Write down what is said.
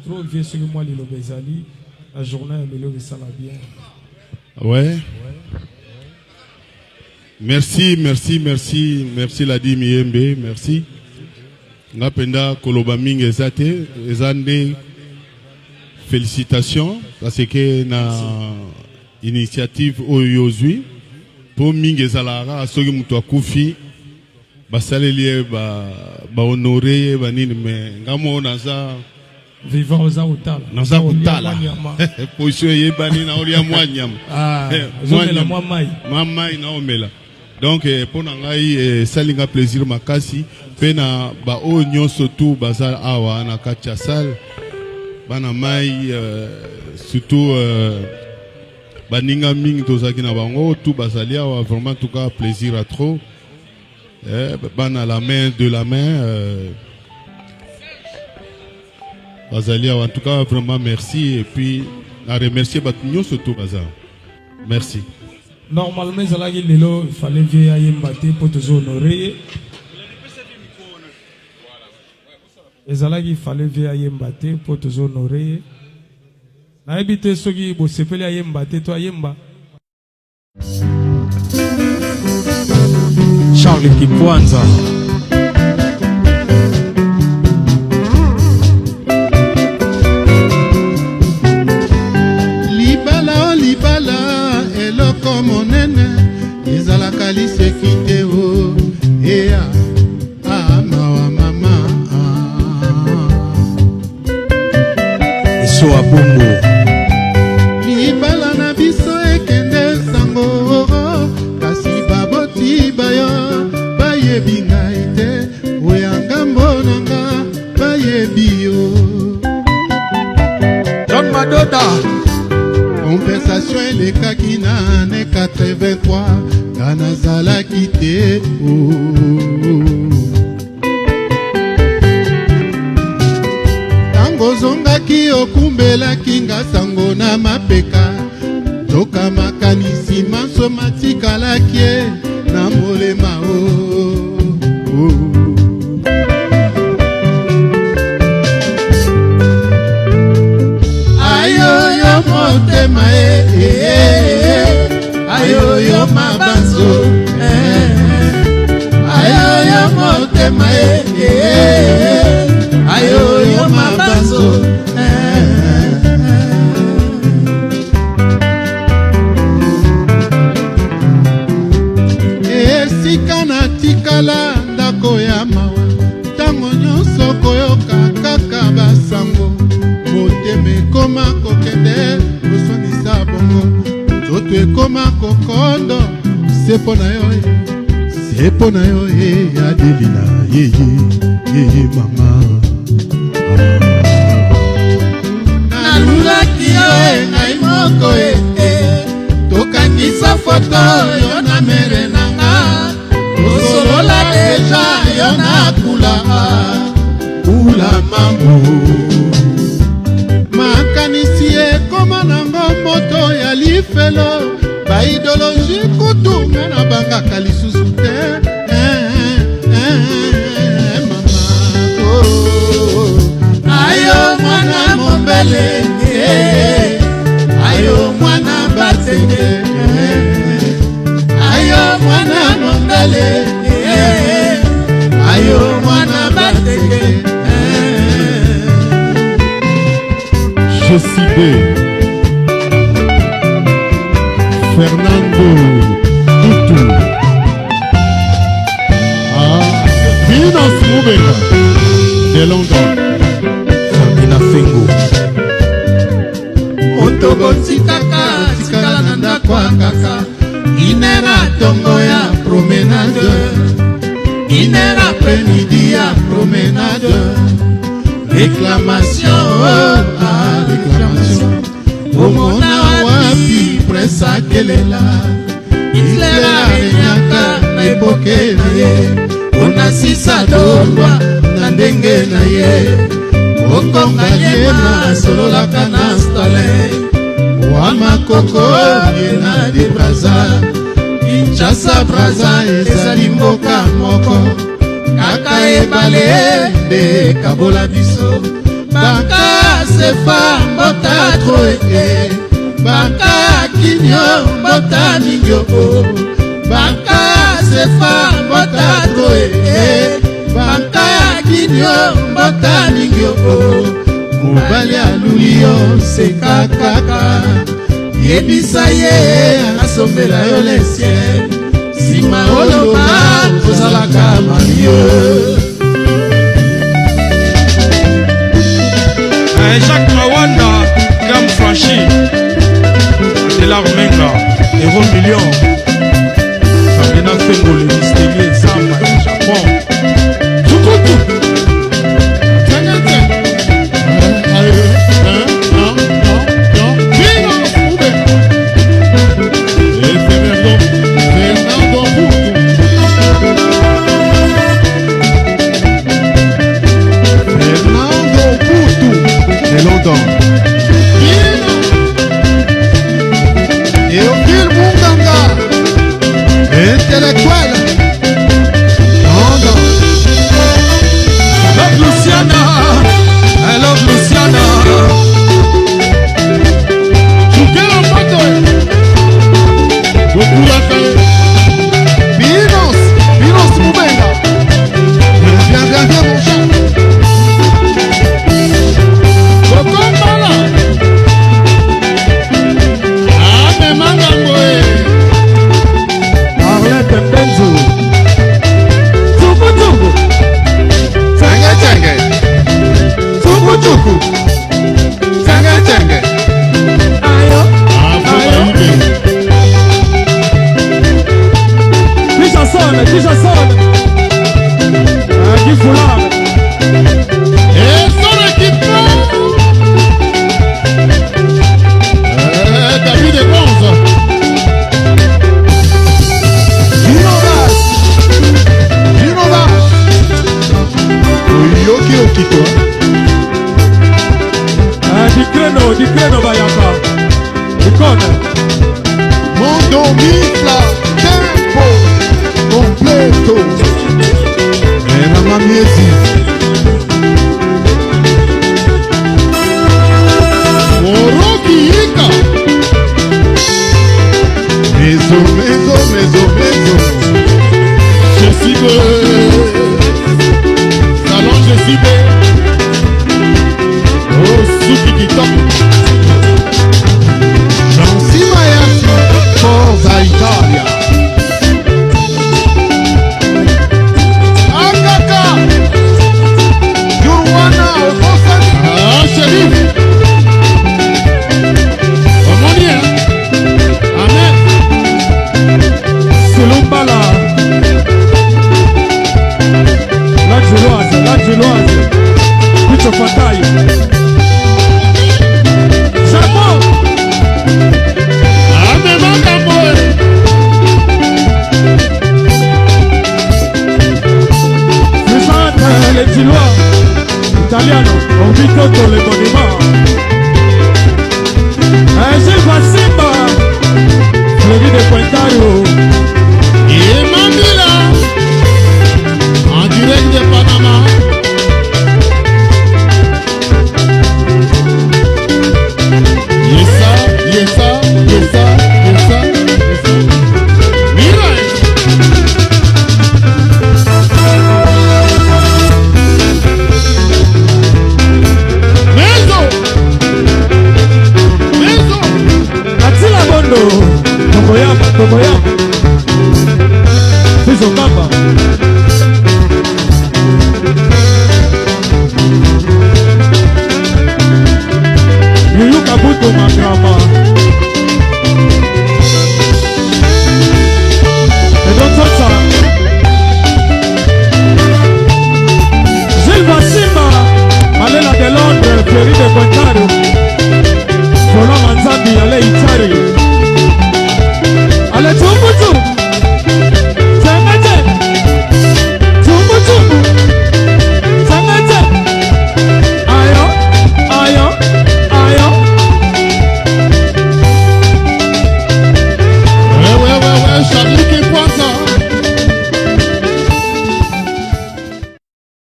trop vieux sur moi les lobezali la journée à Melo ça va bien. Ouais. Merci la di Miembe, merci. Ngapenda koloba mingi ezate ezande félicitations parce que na initiative oyozui pour mingi ezalara soki mutu akufi basaleli ba honorer ba nini mais ngamo naza vivant oza utala naza utala position yebani na olia mwanyam zomela mwamai mamai na omela donc pour ngai salinga plaisir makasi pena ba o nyonso tout bazal awa na katia salle bana mai surtout baninga mingi tozaki na bango tout bazali awa vraiment en tout cas plaisir à trop bana la main de la main bazali awa en tout cas vraiment merci et puis à remercier batunyo surtout bazal merci. Normalement zalaki lelo il fallait vieux ayemba te pour te honorer. Ezalaki il fallait vieux ayemba te pour te honorer. Na ebite soki bo sepeli ayemba te to ayemba. Charles Kipwanza. monene ezalaka lisekite o ea mawa mama eso abongo libala na biso ekende sango kasi baboti bayo bayebi ngai te oyanga mbonanga bayebi yo John Madoda compensation elekaki na ane 83 kana zalaki te tango zongaki okumbelaki nga sango na mapeka toka makanisi manso matikalaki na molema ayoyo motema ayoyo mabanzo ayoyo motema ayoyo mabanzo esika na tikala ndako ya mawa ntango nyonso koyoka kaka basango motema ekoma kokende koswanisa bongo nzoto ekoma kokondo sepo na yo adelina yeye mama nalulaki yo ngai moko tokangisa foto yo na mere nanga osolola deja yo na kula mambo makanisi ekoma nango moto ya lifelo baidologi kutunga na bangaka lisusu te mama ayo mwana mombele ayo mwana batenge ayo mwana mombele ayo mwana batenge Josibé Fernando Tutu Venus Mubega de Londres Fabina Fengo tikala na ndako kaka inera tongo ya promenade inera après-midi ya promenade réclamation réclamation omona wapi presa kelela Hitler arenyaka na epoke na ye onasisa dolwa na ndenge na ye okonga yema sololaka na Stalin wamakoko ye na de Braza Kinshasa Braza ezali mboka moko kaka ebale nde kabola biso Banka sefa mbota troe Banka kinyo mbota ningyo Banka sefa mbota troe Banka kinyo mbota ningyo Mobali alulio seka kaka Yebisa ye asombela yo le ciel Sima oloba ozalaka Mario Jacques Mawanda, gamme franchie de l'Armenga, héros million. Sabina Fengo, le mystérieux, Zamba, Japon. Tukutu. Dikreno bayaka Ikone Mondo mifla Tempo Completo Era mamiezi Moroki Ika Mezo Jessibe Salon Jessibe Oh, Suki Kitok Jansi Mayashi Forza Italia Akaka Yurwana Ofosani Sherif Omonia Ahmed Selumbala La Geloise Kucho Fatai les Gillois, italiano, on vit contre les monuments. Gilles Simba, Fleuri de Pointario. Et Mamila, en direct de Panama.